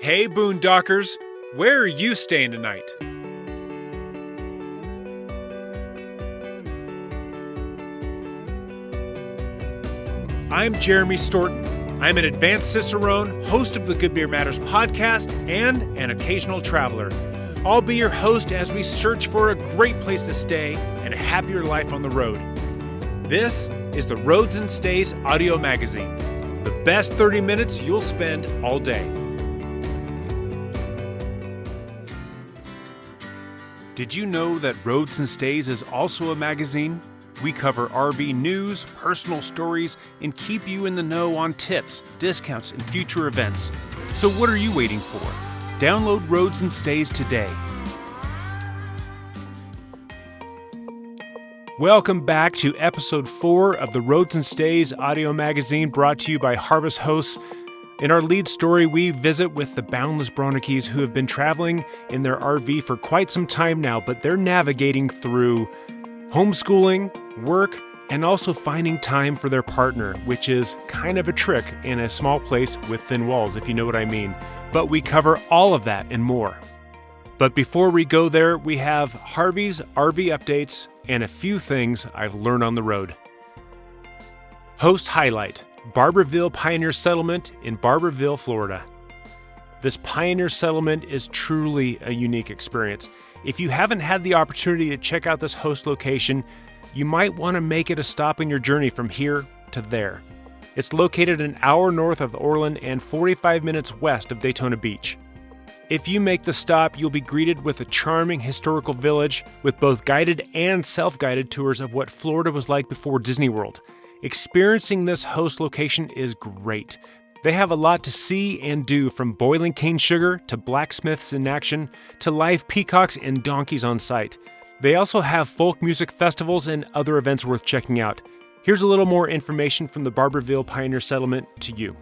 Hey Boondockers, where are you staying tonight? I'm Jeremy Storton. I'm an advanced Cicerone, host of the Good Beer Matters podcast, and an occasional traveler. I'll be your host as we search for a great place to stay and a happier life on the road. This is the Roads and Stays audio magazine, the best 30 minutes you'll spend all day. Did you know that Roads and Stays is also a magazine? We cover RV news, personal stories, and keep you in the know on tips, discounts, and future events. So what are you waiting for? Download Roads and Stays today. Welcome back to episode 4 of the Roads and Stays audio magazine, brought to you by Harvest Hosts. In our lead story, we visit with the Boundless Bronnekes, who have been traveling in their RV for quite some time now, but they're navigating through homeschooling, work, and also finding time for their partner, which is kind of a trick in a small place with thin walls, if you know what I mean. But we cover all of that and more. But before we go there, we have Harvey's RV updates and a few things I've learned on the road. Host highlight: Barberville Pioneer Settlement in Barberville, Florida. This pioneer settlement is truly a unique experience. If you haven't had the opportunity to check out this host location, you might want to make it a stop in your journey from here to there. It's located an hour north of Orland and 45 minutes west of Daytona Beach. If you make the stop, you'll be greeted with a charming historical village with both guided and self-guided tours of what Florida was like before Disney World. Experiencing this host location is great. They have a lot to see and do, from boiling cane sugar to blacksmiths in action to live peacocks and donkeys on site. They also have folk music festivals and other events worth checking out. Here's a little more information from the Barberville Pioneer Settlement to you.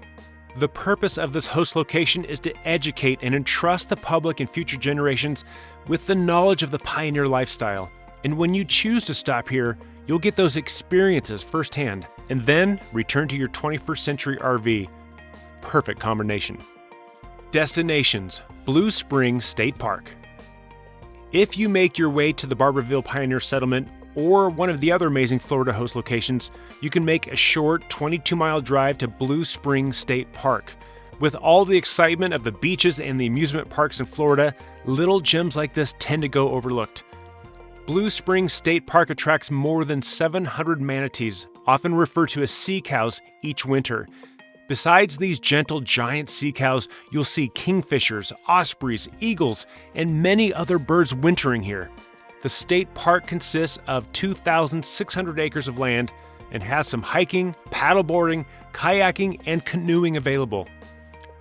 The purpose of this host location is to educate and entrust the public and future generations with the knowledge of the pioneer lifestyle. And when you choose to stop here, you'll get those experiences firsthand and then return to your 21st century RV. Perfect combination. Destinations: Blue Spring State Park. If you make your way to the Barberville Pioneer Settlement or one of the other amazing Florida host locations, you can make a short 22-mile drive to Blue Spring State Park. With all the excitement of the beaches and the amusement parks in Florida, little gems like this tend to go overlooked. Blue Spring State Park attracts more than 700 manatees, often referred to as sea cows, each winter. Besides these gentle giant sea cows, you'll see kingfishers, ospreys, eagles, and many other birds wintering here. The state park consists of 2,600 acres of land and has some hiking, paddleboarding, kayaking, and canoeing available.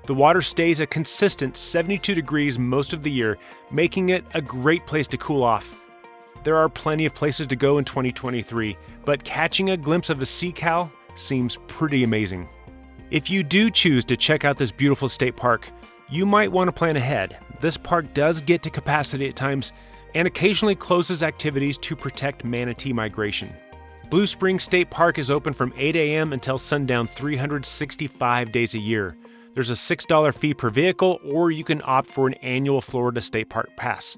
The water stays a consistent 72 degrees most of the year, making it a great place to cool off. There are plenty of places to go in 2023, but catching a glimpse of a sea cow seems pretty amazing. If you do choose to check out this beautiful state park, you might want to plan ahead. This park does get to capacity at times and occasionally closes activities to protect manatee migration. Blue Spring State Park is open from 8 a.m. until sundown 365 days a year. There's a $6 fee per vehicle, or you can opt for an annual Florida State Park pass.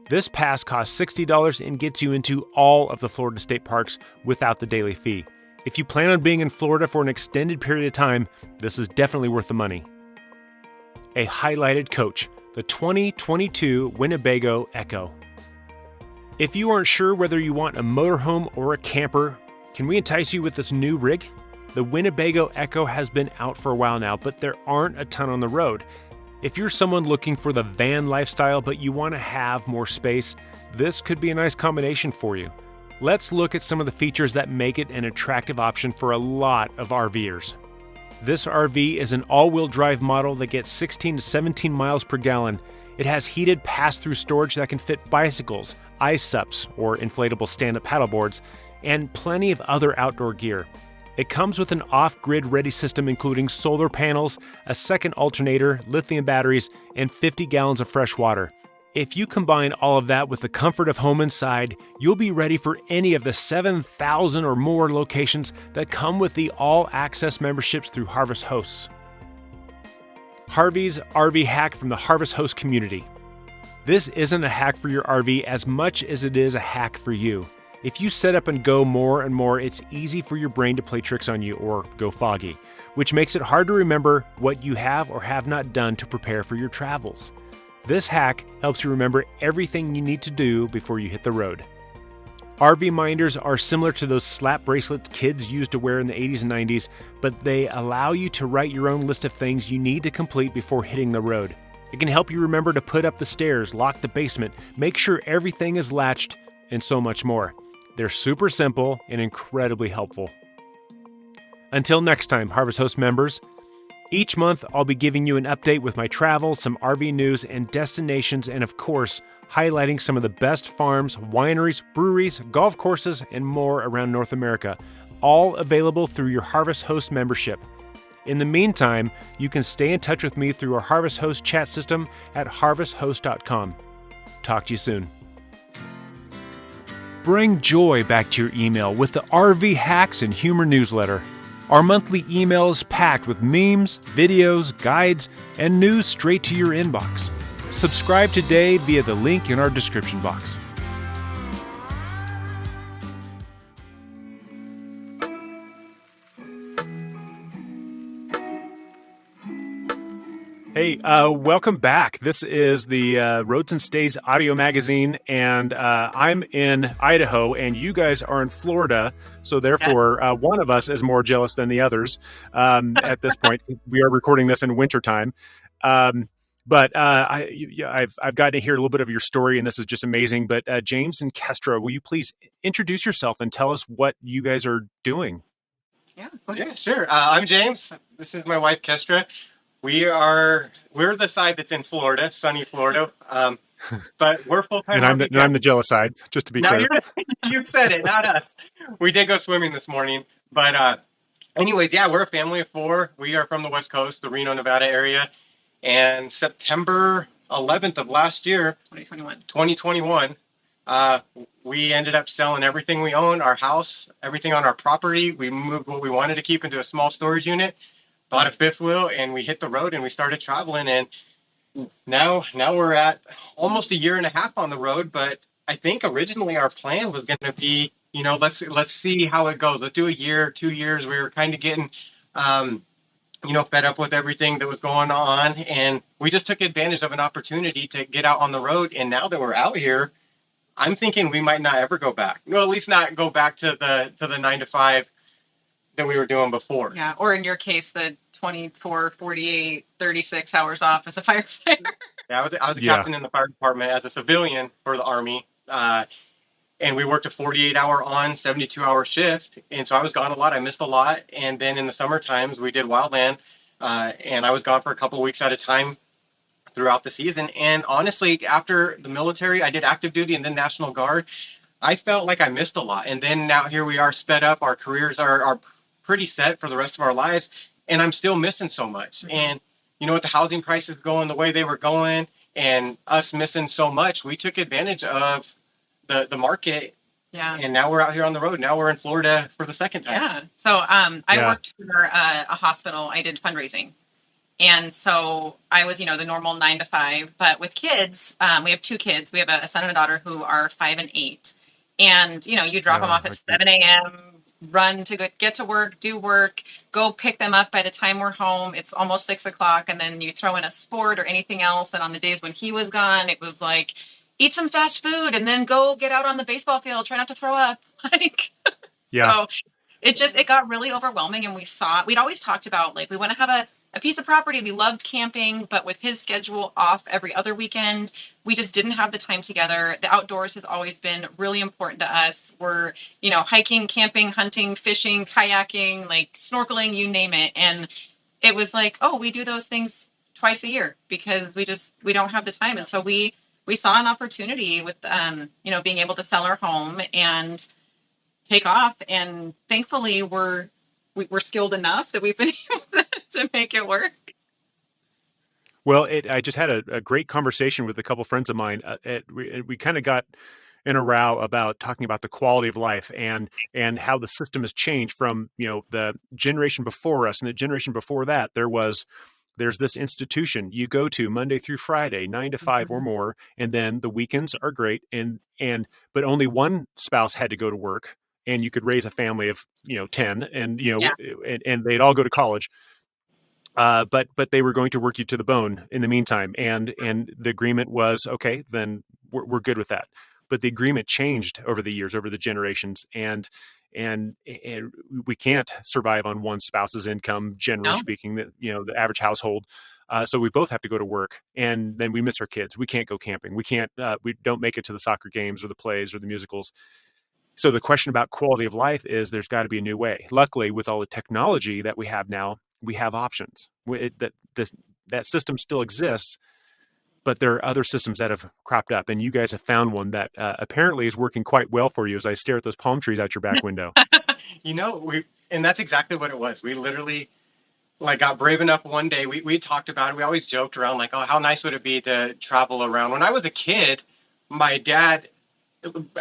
This pass costs $60 and gets you into all of the Florida state parks without the daily fee. If you plan on being in Florida for an extended period of time, this is definitely worth the money. A highlighted coach, the 2022 Winnebago Echo. If you aren't sure whether you want a motorhome or a camper, can we entice you with this new rig? The Winnebago Echo has been out for a while now, but there aren't a ton on the road. If you're someone looking for the van lifestyle but you want to have more space, this could be a nice combination for you. Let's look at some of the features that make it an attractive option for a lot of RVers. This RV is an all-wheel drive model that gets 16 to 17 miles per gallon. It has heated pass-through storage that can fit bicycles, ice sups, or inflatable stand-up paddleboards, and plenty of other outdoor gear. It comes with an off-grid ready system including solar panels, a second alternator, lithium batteries, and 50 gallons of fresh water. If you combine all of that with the comfort of home inside, you'll be ready for any of the 7,000 or more locations that come with the all-access memberships through Harvest Hosts. Harvey's RV hack from the Harvest Host community. This isn't a hack for your RV as much as it is a hack for you. If you set up and go more and more, it's easy for your brain to play tricks on you or go foggy, which makes it hard to remember what you have or have not done to prepare for your travels. This hack helps you remember everything you need to do before you hit the road. RV minders are similar to those slap bracelets kids used to wear in the 80s and 90s, but they allow you to write your own list of things you need to complete before hitting the road. It can help you remember to put up the stairs, lock the basement, make sure everything is latched, and so much more. They're super simple and incredibly helpful. Until next time, Harvest Host members, each month I'll be giving you an update with my travels, some RV news and destinations, and of course, highlighting some of the best farms, wineries, breweries, golf courses, and more around North America, all available through your Harvest Host membership. In the meantime, you can stay in touch with me through our Harvest Host chat system at harvesthost.com. Talk to you soon. Bring joy back to your email with the RV Hacks and Humor newsletter. Our monthly email is packed with memes, videos, guides, and news straight to your inbox. Subscribe today via the link in our description box. Hey, welcome back. This is the Roads and Stays audio magazine, and I'm in Idaho, and you guys are in Florida. So therefore, one of us is more jealous than the others at this point. We are recording this in wintertime. But I've gotten to hear a little bit of your story, and this is just amazing. But James and Kestra, will you please introduce yourself and tell us what you guys are doing? Yeah, sure. I'm James. This is my wife, Kestra. We're the side that's in Florida, sunny Florida. But we're full-time. And I'm the jealous side, just to be clear. You said it, not us. We did go swimming this morning, but anyways, yeah, we're a family of four. We are from the West Coast, the Reno, Nevada area. And September 11th of last year, 2021, we ended up selling everything we own, our house, everything on our property. We moved what we wanted to keep into a small storage unit, bought a fifth wheel, and we hit the road and we started traveling. And now we're at almost a year and a half on the road. But I think originally our plan was going to be, let's see how it goes. Let's do a year, 2 years. We were kind of getting, fed up with everything that was going on. And we just took advantage of an opportunity to get out on the road. And now that we're out here, I'm thinking we might not ever go back. No, at least not go back to the 9 to 5 that we were doing before. Yeah, or in your case, the 24, 48, 36 hours off as a firefighter. Yeah, I was a captain in the fire department as a civilian for the Army. And we worked a 48-hour on, 72-hour shift. And so I was gone a lot. I missed a lot. And then in the summer times, we did wildland. And I was gone for a couple of weeks at a time throughout the season. And honestly, after the military, I did active duty and then National Guard. I felt like I missed a lot. And then now here we are sped up. Our careers are pretty set for the rest of our lives. And I'm still missing so much. And with the housing prices going the way they were going and us missing so much, we took advantage of the market. Yeah. And now we're out here on the road. Now we're in Florida for the second time. Yeah. So I worked for a hospital. I did fundraising. And so I was, the normal 9 to 5. But with kids, we have 2 kids. We have a son and a daughter who are 5 and 8. And, you drop them off at 7 a.m., run to get to work, do work, go pick them up. By the time we're home, it's almost 6 o'clock. And then you throw in a sport or anything else. And on the days when he was gone, it was like, eat some fast food and then go get out on the baseball field. Try not to throw up. So it got really overwhelming. And we'd always talked about, we want to have a piece of property. We loved camping, but with his schedule off every other weekend, we just didn't have the time together. The outdoors has always been really important to us. We're, hiking, camping, hunting, fishing, kayaking, snorkeling, you name it. And it was we do those things twice a year because we don't have the time. And so we saw an opportunity with, being able to sell our home and take off. And thankfully we're skilled enough that we've been able to make it work. Well, I just had a great conversation with a couple friends of mine. We kind of got in a row about talking about the quality of life and how the system has changed from, the generation before us and the generation before that. There was there's this institution you go to Monday through Friday, 9 to 5 or more, and then the weekends are great. But only one spouse had to go to work, and you could raise a family of 10, and Yeah. and they'd all go to college. But they were going to work you to the bone in the meantime, and the agreement was okay. Then we're good with that. But the agreement changed over the years, over the generations, and we can't survive on one spouse's income, generally No. speaking. The average household. So we both have to go to work, and then we miss our kids. We can't go camping. We can't. We don't make it to the soccer games or the plays or the musicals. So the question about quality of life is there's got to be a new way. Luckily, with all the technology that we have now, we have options. That system still exists, but there are other systems that have cropped up, and you guys have found one that apparently is working quite well for you as I stare at those palm trees out your back window. And that's exactly what it was. We literally like got brave enough one day. We talked about it. We always joked around like, oh, how nice would it be to travel around? When I was a kid, my dad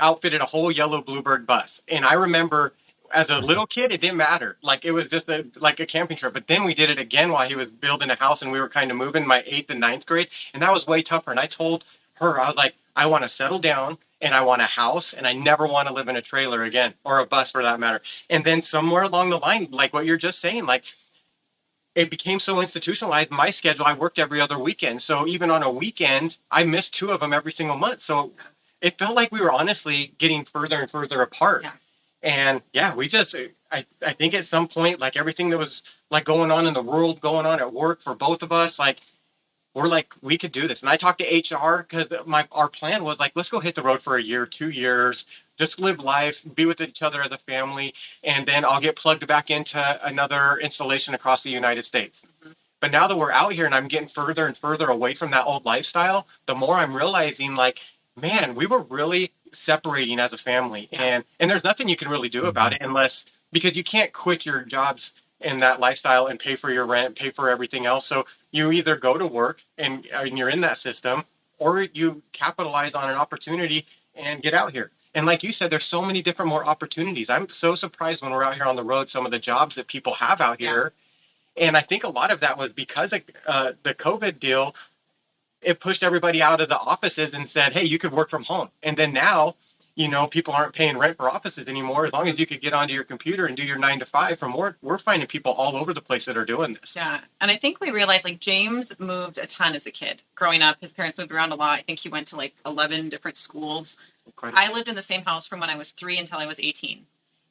outfitted a whole yellow Bluebird bus. And I remember as a little kid, it didn't matter. Like it was just like a camping trip. But then we did it again while he was building a house and we were kind of moving my 8th and 9th grade. And that was way tougher. And I told her, I was like, I want to settle down and I want a house and I never want to live in a trailer again or a bus for that matter. And then somewhere along the line, like what you're just saying, like it became so institutionalized. My schedule, I worked every other weekend. So even on a weekend, I missed 2 of them every single month. So it felt like we were honestly getting further and further apart. Yeah. And yeah, I think at some point, like everything that was like going on in the world, going on at work for both of us, like we're like, we could do this. And I talked to HR because our plan was like, let's go hit the road for a year, 2 years, just live life, be with each other as a family. And then I'll get plugged back into another installation across the United States. Mm-hmm. But now that we're out here and I'm getting further and further away from that old lifestyle, the more I'm realizing like, man, we were really separating as a family. Yeah. And there's nothing you can really do about it because you can't quit your jobs in that lifestyle and pay for your rent, pay for everything else. So you either go to work and you're in that system, or you capitalize on an opportunity and get out here. And like you said, there's so many different more opportunities. I'm so surprised when we're out here on the road, some of the jobs that people have out here. And I think a lot of that was because of the COVID deal. It pushed everybody out of the offices and said, hey, you could work from home. And then now, people aren't paying rent for offices anymore. As long as you could get onto your computer and do your 9 to 5 from work, we're finding people all over the place that are doing this. Yeah. And I think we realized like James moved a ton as a kid. Growing up, his parents moved around a lot. I think he went to like 11 different schools. I lived in the same house from when I was 3 until I was 18.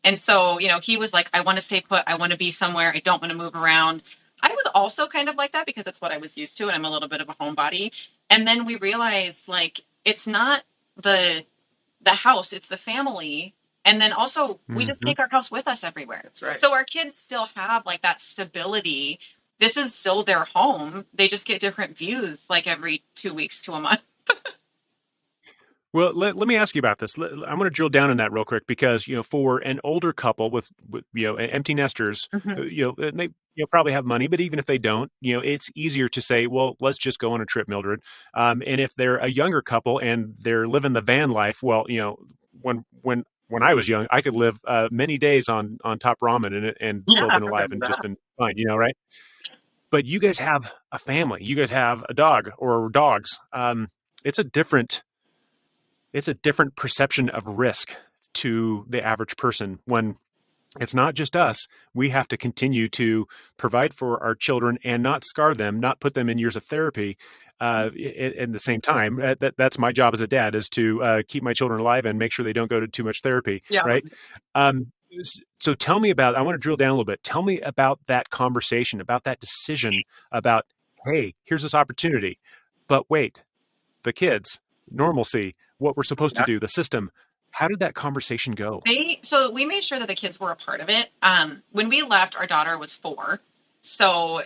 And so, he was like, I want to stay put. I want to be somewhere. I don't want to move around. I was also kind of like that because that's what I was used to. And I'm a little bit of a homebody. And then we realized like, it's not the house, it's the family. And then also we just take our house with us everywhere. That's right. So our kids still have like that stability. This is still their home. They just get different views like every 2 weeks to a month. Well, let me ask you about this. I'm going to drill down on that real quick because, for an older couple with empty nesters, and they probably have money, but even if they don't, it's easier to say, well, let's just go on a trip, Mildred. And if they're a younger couple and they're living the van life, well, when I was young, I could live many days on top ramen and still been alive and just been fine, right? But you guys have a family. You guys have a dog or dogs. It's a different perception of risk to the average person when it's not just us. We have to continue to provide for our children and not scar them, not put them in years of therapy. At the same time, that's my job as a dad, is to keep my children alive and make sure they don't go to too much therapy. Yeah. Right. So tell me I want to drill down a little bit. Tell me about that conversation, about that decision about, hey, here's this opportunity, but wait, the kids, normalcy, what we're supposed to do, the system. How did that conversation go? So we made sure that the kids were a part of it. When we left, our daughter was 4. So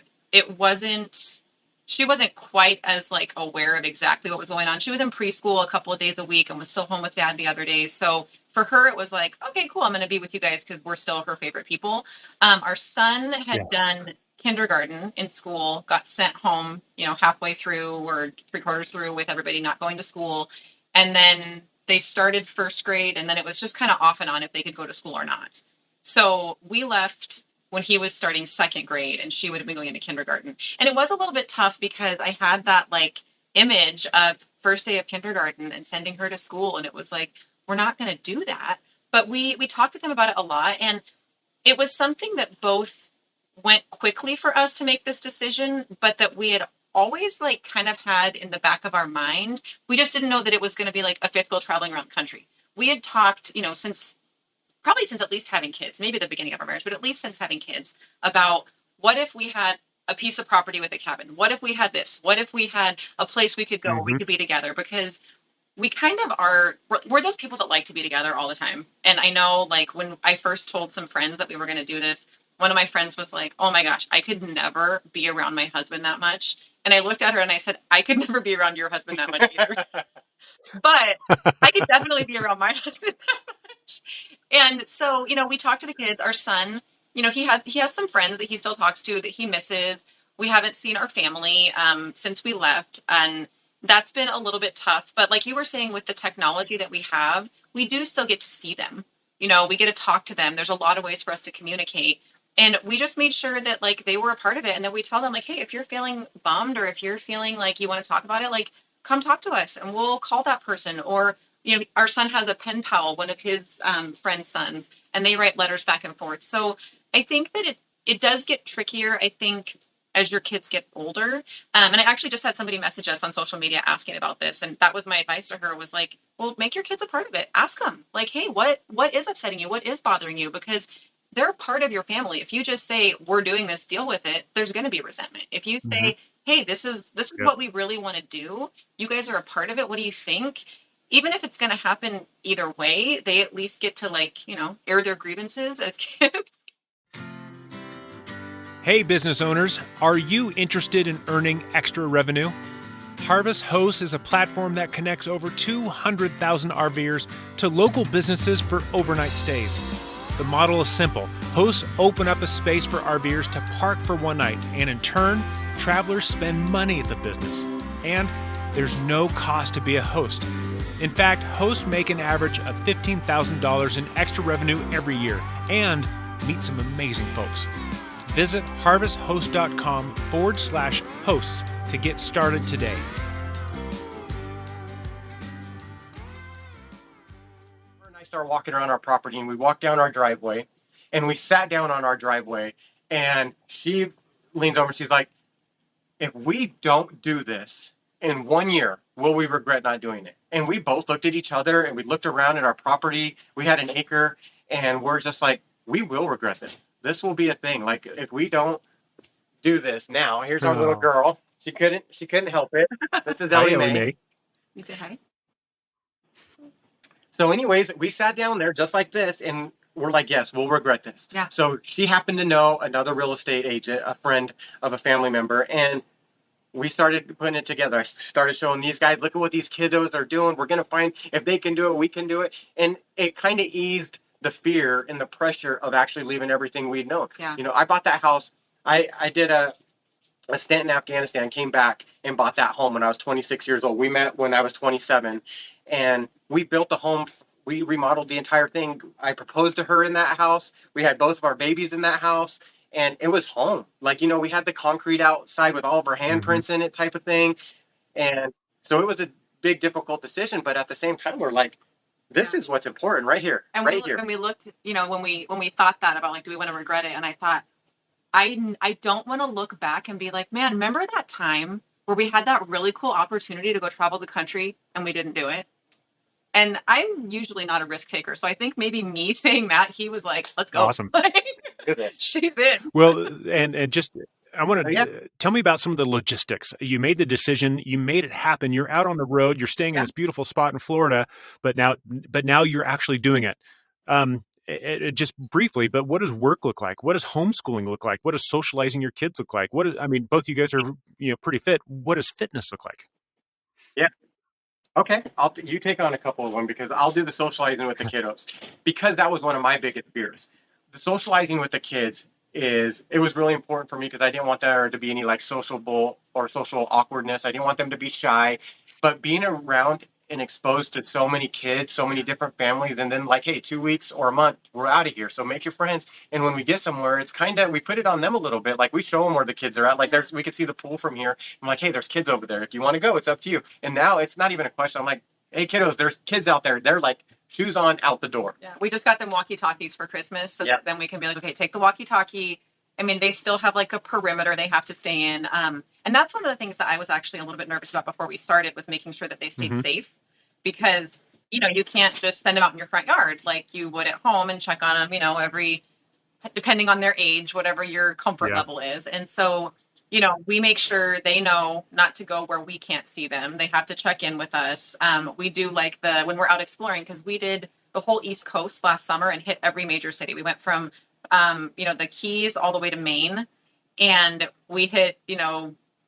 she wasn't quite as like aware of exactly what was going on. She was in preschool a couple of days a week and was still home with dad the other days. So for her, it was like, okay, cool. I'm going to be with you guys because we're still her favorite people. Our son had done kindergarten in school, got sent home, halfway through or 3/4 through with everybody not going to school. And then they started first grade, and then it was just kind of off and on if they could go to school or not. So we left when he was starting second grade and she would have been going into kindergarten. And it was a little bit tough because I had that like image of first day of kindergarten and sending her to school. And it was like, we're not going to do that. But we talked with him about it a lot. And it was something that both went quickly for us to make this decision, but that we had always like kind of had in the back of our mind. We just didn't know that it was going to be like a fifth wheel traveling around the country. We had talked, since at least having kids, maybe the beginning of our marriage, but at least since having kids, about what if we had a piece of property with a cabin? What if we had this? What if we had a place we could go, we could be together? Because we kind of are, we're those people that like to be together all the time. And I know, like, when I first told some friends that we were going to do this, one of my friends was like, oh my gosh, I could never be around my husband that much. And I looked at her and I said, I could never be around your husband that much either. But I could definitely be around my husband that much. And so, we talked to the kids. Our son, he has some friends that he still talks to that he misses. We haven't seen our family since we left. And that's been a little bit tough. But like you were saying, with the technology that we have, we do still get to see them. We get to talk to them. There's a lot of ways for us to communicate. And we just made sure that like they were a part of it. And that we tell them like, hey, if you're feeling bummed or if you're feeling like you want to talk about it, like come talk to us and we'll call that person. Or, our son has a pen pal, one of his friend's sons, and they write letters back and forth. So I think that it does get trickier, I think, as your kids get older. And I actually just had somebody message us on social media asking about this. And that was my advice to her, was like, well, make your kids a part of it. Ask them like, hey, what is upsetting you? What is bothering you? Because they're part of your family. If you just say, we're doing this, deal with it, there's going to be resentment. If you say, hey, this is what we really want to do, you guys are a part of it, what do you think? Even if it's going to happen either way, they at least get to like, air their grievances as kids. Hey, business owners, are you interested in earning extra revenue? Harvest Hosts is a platform that connects over 200,000 RVers to local businesses for overnight stays. The model is simple. Hosts open up a space for RVers to park for one night, and in turn, travelers spend money at the business. And there's no cost to be a host. In fact, hosts make an average of $15,000 in extra revenue every year and meet some amazing folks. Visit harvesthost.com/hosts to get started today. And I started walking around our property, and we walked down our driveway, and we sat down on our driveway, and she leans over and she's like, if we don't do this in 1 year, will we regret not doing it? And we both looked at each other and we looked around at our property. We had an acre, and we're just like, we will regret this. This will be a thing. Like, if we don't do this now, here's our little girl. She couldn't help it. This is Ellie Mae. You say hi. So anyways, we sat down there just like this, and we're like, yes, we'll regret this. Yeah. So she happened to know another real estate agent, a friend of a family member, and we started putting it together. I started showing these guys, look at what these kiddos are doing. We're going to find, if they can do it, we can do it. And it kind of eased the fear and the pressure of actually leaving everything we'd known. Yeah. I bought that house. I did a stint in Afghanistan, came back and bought that home when I was 26 years old. We met when I was 27, and we built the home. We remodeled the entire thing. I proposed to her in that house. We had both of our babies in that house. And it was home. Like, we had the concrete outside with all of our handprints in it, type of thing. And so it was a big, difficult decision. But at the same time, we're like, this is what's important right here. And here. When we looked, when we thought that about like, do we want to regret it? And I thought, I don't want to look back and be like, man, remember that time where we had that really cool opportunity to go travel the country and we didn't do it? And I'm usually not a risk taker. So I think maybe me saying that, he was like, let's go. Awesome. She's in. Well, and just, I want to tell me about some of the logistics. You made the decision, you made it happen. You're out on the road, you're staying in this beautiful spot in Florida, but now you're actually doing it. Just briefly, but what does work look like? What does homeschooling look like? What does socializing your kids look like? Both you guys are, pretty fit. What does fitness look like? Yeah. Okay, you take on a couple of them, because I'll do the socializing with the kiddos, because that was one of my biggest fears. The socializing with the kids it was really important for me, because I didn't want there to be any like sociable or social awkwardness. I didn't want them to be shy, but being around and exposed to so many kids, so many different families. And then like, hey, 2 weeks or a month, we're out of here. So make your friends. And when we get somewhere, it's kind of, we put it on them a little bit. Like we show them where the kids are at. Like we could see the pool from here. I'm like, hey, there's kids over there. If you want to go, it's up to you. And now it's not even a question. I'm like, hey, kiddos, there's kids out there. They're like, shoes on, out the door. Yeah, we just got them walkie-talkies for Christmas. So then we can be like, okay, take the walkie-talkie. I mean, they still have like a perimeter they have to stay in. And that's one of the things that I was actually a little bit nervous about before we started, was making sure that they stayed safe, because, you can't just send them out in your front yard like you would at home and check on them, every, depending on their age, whatever your comfort level is. And so, we make sure they know not to go where we can't see them. They have to check in with us. We do like when we're out exploring, because we did the whole East Coast last summer and hit every major city. We went from the Keys all the way to Maine, and we hit,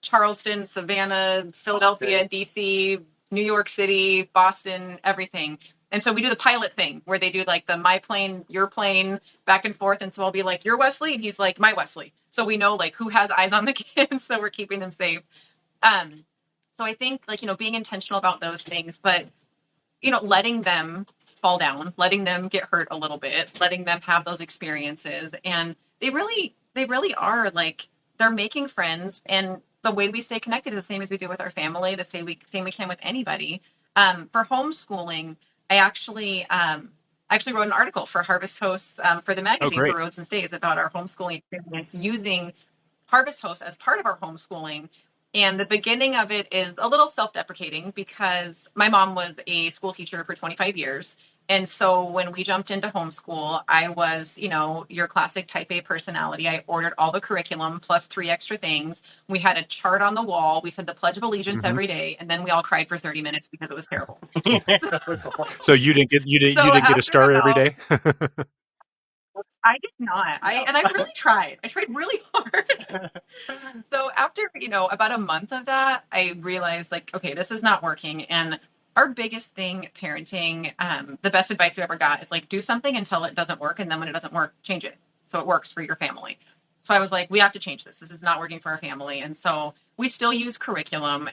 Charleston, Savannah, Philadelphia, DC, New York City, Boston, everything. And so we do the pilot thing where they do like the my plane, your plane, back and forth. And so I'll be like, you're Wesley. And he's like, my Wesley. So we know like who has eyes on the kids. So we're keeping them safe. So I think like, being intentional about those things, but, letting them fall down, letting them get hurt a little bit, letting them have those experiences. And they really are like, they're making friends. And the way we stay connected is the same as we do with our family, the same we can with anybody. For homeschooling, I actually wrote an article for Harvest Hosts for the magazine for Roads and Stays about our homeschooling experience using Harvest Hosts as part of our homeschooling. And the beginning of it is a little self-deprecating because my mom was a school teacher for 25 years. And so when we jumped into homeschool, I was, your classic type A personality. I ordered all the curriculum plus 3 extra things. We had a chart on the wall. We said the Pledge of Allegiance every day. And then we all cried for 30 minutes because it was terrible. So you didn't get a star every day? I did not. I really tried. I tried really hard. So after, about a month of that, I realized like, okay, this is not working. And our biggest thing parenting, the best advice we ever got is like, do something until it doesn't work. And then when it doesn't work, change it. So it works for your family. So I was like, we have to change this. This is not working for our family. And so we still use curriculum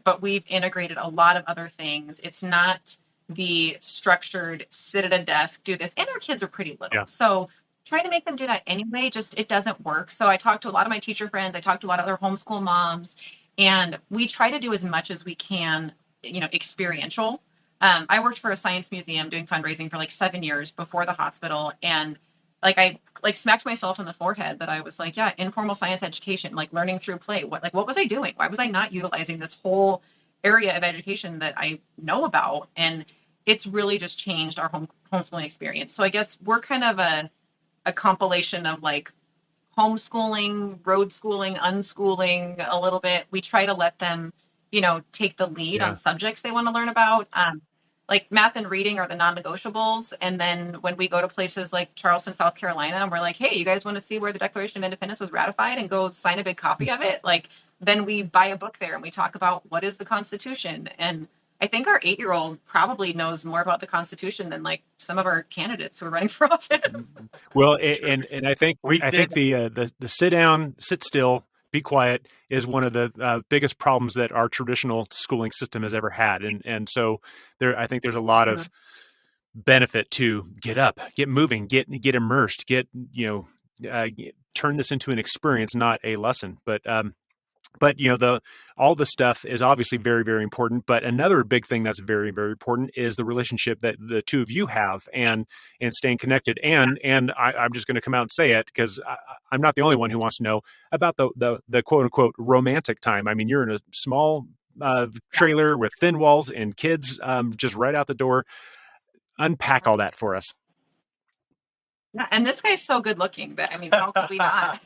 but we've integrated a lot of other things. It's not the structured sit at a desk, do this. And our kids are pretty little. Yeah. So trying to make them do that anyway, it doesn't work. So I talked to a lot of my teacher friends. I talked to a lot of other homeschool moms, and we try to do as much as we can, experiential. I worked for a science museum doing fundraising for like 7 years before the hospital. And I smacked myself on the forehead that I was like, yeah, informal science education, like learning through play. What was I doing? Why was I not utilizing this whole area of education that I know about? And it's really just changed our homeschooling experience. So I guess we're kind of a compilation of like homeschooling, road schooling, unschooling a little bit. We try to let them, take the lead on subjects they want to learn about. Like math and reading are the non-negotiables. And then when we go to places like Charleston, South Carolina, we're like, hey, you guys want to see where the Declaration of Independence was ratified and go sign a big copy of it? Like, then we buy a book there and we talk about what is the Constitution. And I think our 8-year-old probably knows more about the Constitution than like some of our candidates who are running for office. Well, and I think the sit down, sit still, be quiet is one of the biggest problems that our traditional schooling system has ever had, and so I think there's a lot of benefit to get up, get moving, get immersed, turn this into an experience, not a lesson, but. But all the stuff is obviously very, very important. But another big thing that's very, very important is the relationship that the two of you have, and staying connected. And I'm just going to come out and say it because I'm not the only one who wants to know about the quote unquote romantic time. I mean, you're in a small trailer with thin walls and kids just right out the door. Unpack all that for us. Yeah, and this guy's so good looking that how could we not?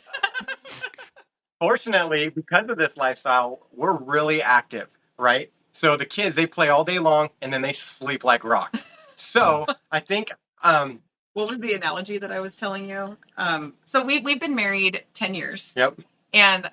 Fortunately, because of this lifestyle, we're really active, right? So the kids, they play all day long and then they sleep like rock. So I think... what was the analogy that I was telling you? So we've been married 10 years. Yep. And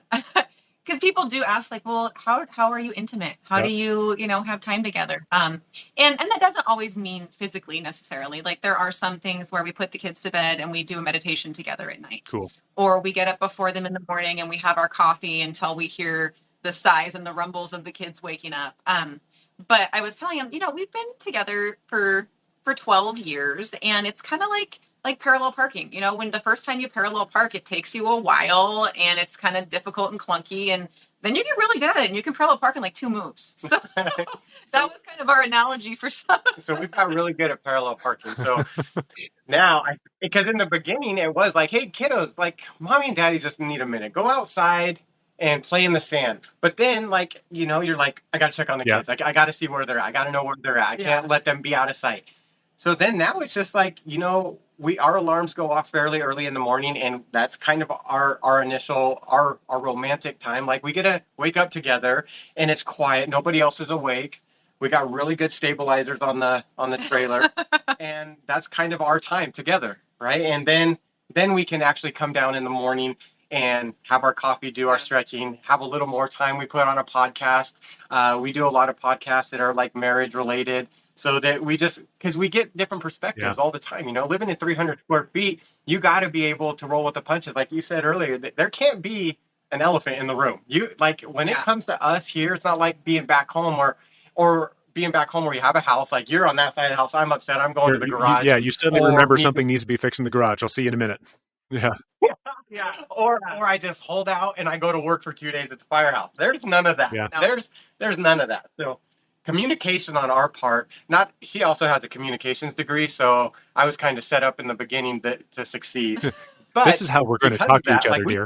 because people do ask like, well, how are you intimate? How do you, have time together? And that doesn't always mean physically necessarily. Like there are some things where we put the kids to bed and we do a meditation together at night. Cool. Or we get up before them in the morning and we have our coffee until we hear the sighs and the rumbles of the kids waking up. But I was telling him, we've been together for 12 years, and it's kind of like parallel parking. When the first time you parallel park, it takes you a while and it's kind of difficult and clunky, and then you get really good at it and you can parallel park in like 2 moves. So that was kind of our analogy for some. So we've got really good at parallel parking. So now, because in the beginning it was like, hey, kiddos, like mommy and daddy just need a minute. Go outside and play in the sand. But then, like, you're like, I got to check on the kids. Like, I got to see where they're at. I got to know where they're at. I can't let them be out of sight. So then now it's just like, our alarms go off fairly early in the morning, and that's kind of our initial, our romantic time. Like, we get to wake up together and it's quiet. Nobody else is awake. We got really good stabilizers on the trailer, and that's kind of our time together, right? And then we can actually come down in the morning and have our coffee, do our stretching, have a little more time. We put on a podcast. We do a lot of podcasts that are like marriage related, so that because we get different perspectives all the time. Living in 300 square feet, you got to be able to roll with the punches. Like you said earlier, there can't be an elephant in the room. When it comes to us here, it's not like being back home or being back home where you have a house, like you're on that side of the house, I'm upset, I'm going to the garage. You suddenly remember something needs to be fixed in the garage. I'll see you in a minute. Yeah. Or I just hold out and I go to work for 2 days at the firehouse. There's none of that. Yeah. There's none of that. So communication on our part, he also has a communications degree, so I was kind of set up in the beginning to succeed. But this is how we're going to talk to each other, dear.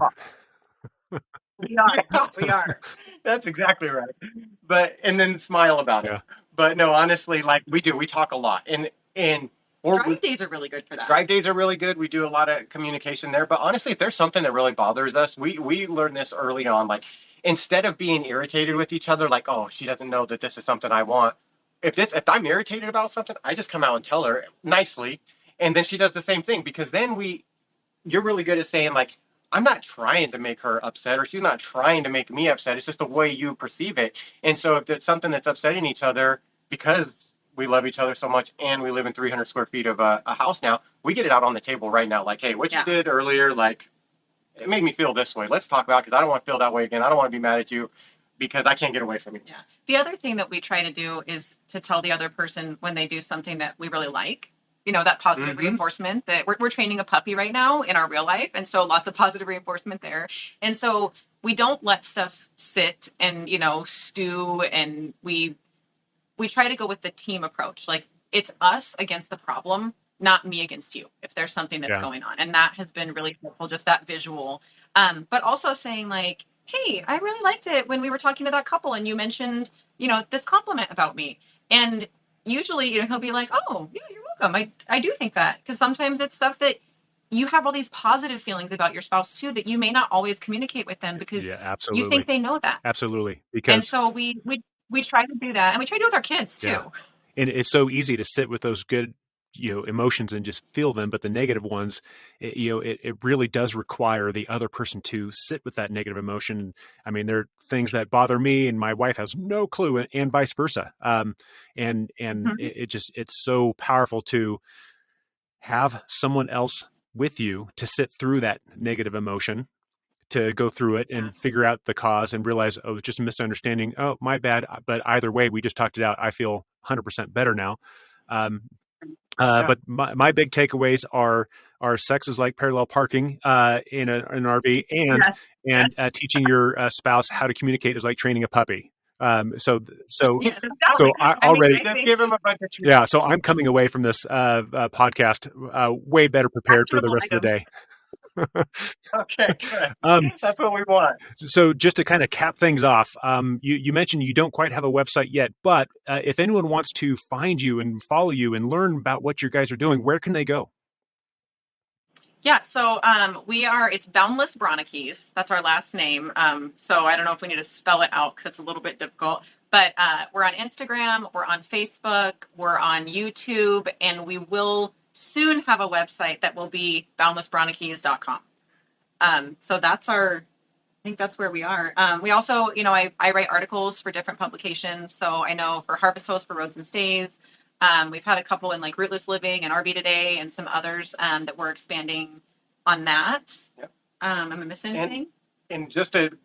We are. That's exactly right. And then smile about it. But no, honestly, like we talk a lot. And drive days are really good for that. Drive days are really good. We do a lot of communication there. But honestly, if there's something that really bothers us, we learned this early on. Like, instead of being irritated with each other, like, oh, she doesn't know that this is something I want. If I'm irritated about something, I just come out and tell her nicely. And then she does the same thing, because then you're really good at saying, like, I'm not trying to make her upset, or she's not trying to make me upset. It's just the way you perceive it. And so if it's something that's upsetting each other, because we love each other so much and we live in 300 square feet of a house now, we get it out on the table right now. Like, hey, what you did earlier, like, it made me feel this way. Let's talk about it, because I don't want to feel that way again. I don't want to be mad at you because I can't get away from you. Yeah. The other thing that we try to do is to tell the other person when they do something that we really like. That positive reinforcement, that we're training a puppy right now in our real life. And so lots of positive reinforcement there. And so we don't let stuff sit and, stew. And we try to go with the team approach. Like, it's us against the problem, not me against you, if there's something that's going on. And that has been really helpful, just that visual. But also saying, like, hey, I really liked it when we were talking to that couple and you mentioned, this compliment about me. And usually, he'll be like, oh, yeah, you're welcome. I do think that, because sometimes it's stuff that you have all these positive feelings about your spouse too, that you may not always communicate with them because you think they know that. Absolutely. And so we try to do that, and we try to do it with our kids too. Yeah. And it's so easy to sit with those good, emotions and just feel them. But the negative ones, it really does require the other person to sit with that negative emotion. I mean, there are things that bother me and my wife has no clue, and vice versa. It's so powerful to have someone else with you to sit through that negative emotion, to go through it and figure out the cause and realize, oh, it's just a misunderstanding. Oh, my bad. But either way, we just talked it out. I feel 100% better now. But my big takeaways are sex is like parallel parking in an RV, and teaching your spouse how to communicate is like training a puppy. So I already give him a bunch of treats. Yeah. So I'm coming away from this podcast way better prepared for the rest of the day. Okay, good. That's what we want. So just to kind of cap things off, you mentioned you don't quite have a website yet, but if anyone wants to find you and follow you and learn about what you guys are doing, where can they go? Yeah, so it's Boundless Bronnekes. That's our last name. So I don't know if we need to spell it out because it's a little bit difficult. But we're on Instagram, we're on Facebook, we're on YouTube, and we will soon have a website that will be boundlessbronnekes.com. So I think that's where we are. We also, I write articles for different publications. So I know for Harvest Host, for Roads and Stays, we've had a couple in like Rootless Living and RV Today and some others that we're expanding on that. Yep. Am I missing anything? And just to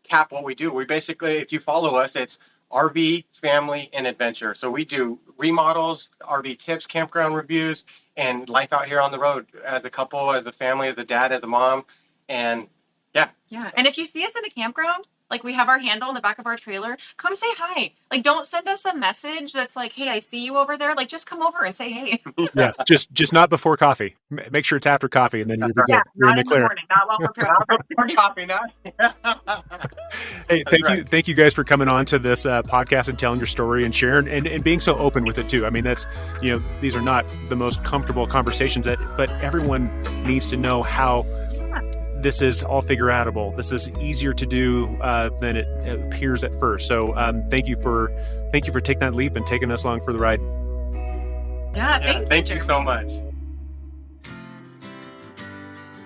cap what we do, we basically, if you follow us, it's RV, family, and adventure. So we do remodels, RV tips, campground reviews, and life out here on the road as a couple, as a family, as a dad, as a mom. And yeah. Yeah. And if you see us in a campground, like we have our handle in the back of our trailer, come say hi. Like, don't send us a message that's like, hey, I see you over there. Like, just come over and say hey. Yeah, just not before coffee. Make sure it's after coffee, and then you're good. Yeah, You're not in the clear. morning, not while preparing coffee, not. Hey, thank you guys for coming on to this podcast and telling your story and sharing and being so open with it too. I mean, that's, these are not the most comfortable conversations but everyone needs to know how this is all figure outable. This is easier to do than it appears at first. So thank you for taking that leap and taking us along for the ride. Yeah, thank you so much.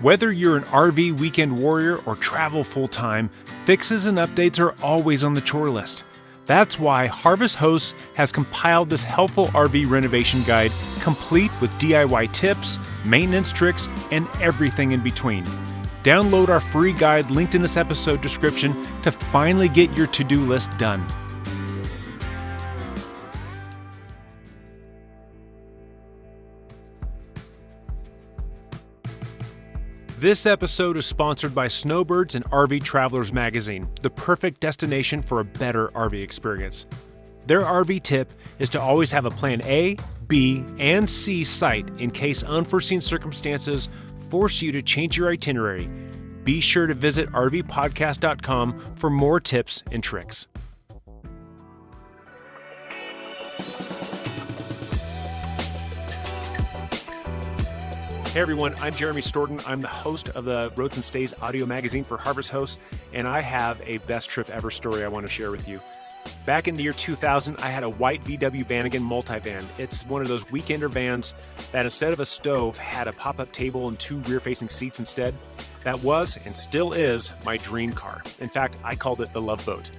Whether you're an RV weekend warrior or travel full-time, fixes and updates are always on the chore list. That's why Harvest Hosts has compiled this helpful RV renovation guide, complete with DIY tips, maintenance tricks, and everything in between. Download our free guide linked in this episode description to finally get your to-do list done. This episode is sponsored by Snowbirds and RV Travelers Magazine, the perfect destination for a better RV experience. Their RV tip is to always have a plan A, B, and C site in case unforeseen circumstances force you to change your itinerary. Be sure to visit rvpodcast.com for more tips and tricks. Hey everyone, I'm Jeremy Storton. I'm the host of the Roads and Stays audio magazine for Harvest Hosts, and I have a best trip ever story I want to share with you. Back in the year 2000, I had a white VW Vanagon multivan. It's one of those weekender vans that instead of a stove had a pop-up table and two rear-facing seats instead. That was, and still is, my dream car. In fact, I called it the Love Boat.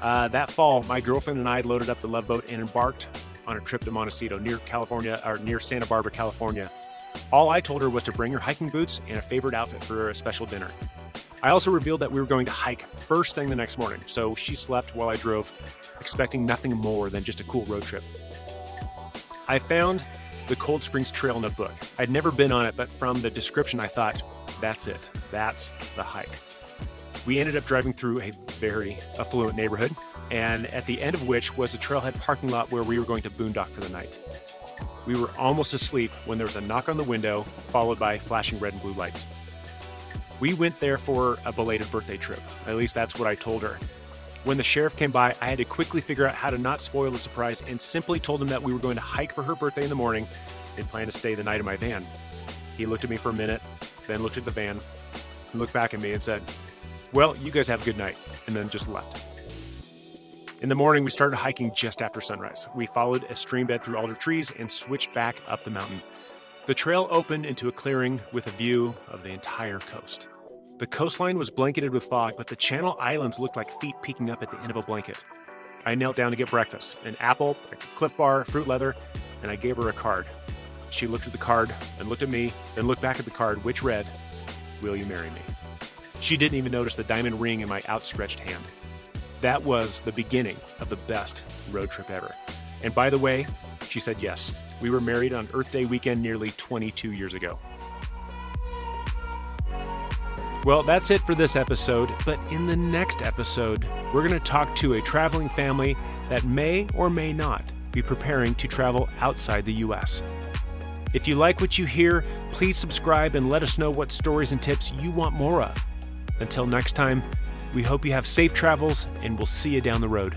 That fall, my girlfriend and I loaded up the Love Boat and embarked on a trip to Montecito, near Santa Barbara, California. All I told her was to bring her hiking boots and a favorite outfit for a special dinner. I also revealed that we were going to hike first thing the next morning, so she slept while I drove, expecting nothing more than just a cool road trip. I found the Cold Springs Trail in a book. I'd never been on it, but from the description I thought, that's it. That's the hike. We ended up driving through a very affluent neighborhood, and at the end of which was a trailhead parking lot where we were going to boondock for the night. We were almost asleep when there was a knock on the window, followed by flashing red and blue lights. We went there for a belated birthday trip. At least that's what I told her. When the sheriff came by, I had to quickly figure out how to not spoil the surprise and simply told him that we were going to hike for her birthday in the morning and plan to stay the night in my van. He looked at me for a minute, then looked at the van, looked back at me and said, "Well, you guys have a good night," and then just left. In the morning, we started hiking just after sunrise. We followed a stream bed through alder trees and switched back up the mountain. The trail opened into a clearing with a view of the entire coast. The coastline was blanketed with fog, but the Channel Islands looked like feet peeking up at the end of a blanket. I knelt down to get breakfast, an apple, a Cliff Bar, fruit leather, and I gave her a card. She looked at the card and looked at me, then looked back at the card, which read, "Will you marry me?" She didn't even notice the diamond ring in my outstretched hand. That was the beginning of the best road trip ever. And by the way, she said yes. We were married on Earth Day weekend nearly 22 years ago. Well, that's it for this episode, but in the next episode, we're going to talk to a traveling family that may or may not be preparing to travel outside the U.S. If you like what you hear, please subscribe and let us know what stories and tips you want more of. Until next time, we hope you have safe travels, and we'll see you down the road.